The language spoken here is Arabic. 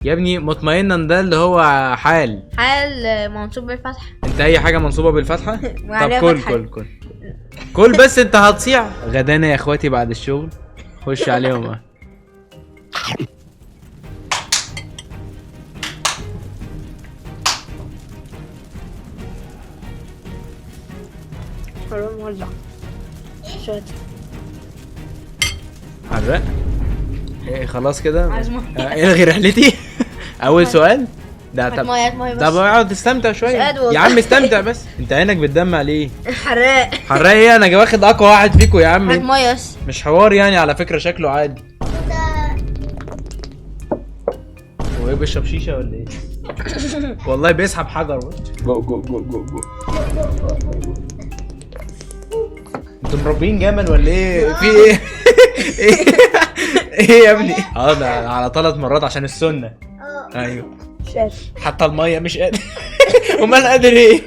يا ابني مطمئنا ده اللي هو حال منصوب بالفتح. انت اي حاجه منصوبه بالفتحه. طب وعليها كل فتحة. كل بس انت هتصيع غدانا يا اخواتي بعد الشغل. خش عليهم مولع شوية. حرق. ايه خلاص كده عايز مية. الغي رحلتي. اول سؤال ده. هات مية، هات مية بس. طب اقعد استمتع شويه مش قادر والله. يا عم استمتع بس. انت عينك بتدمع ليه؟ حراق. حراق ايه؟ انا واخد اقوى واحد فيكم يا هات عم. مية بس. مش حوار يعني، على فكره شكله عادي. هو ايه بيشرب شيشه ولا ايه؟ والله بيسحب حجر. جو جو جو جو جو. انتوا مربين جمل ولا ايه؟ في ايه؟ ايه؟ ايه يا ابني؟ ده على 3 مرات عشان السنه. ايوه شايف. حتى الميه مش قادر. امال قادر ايه؟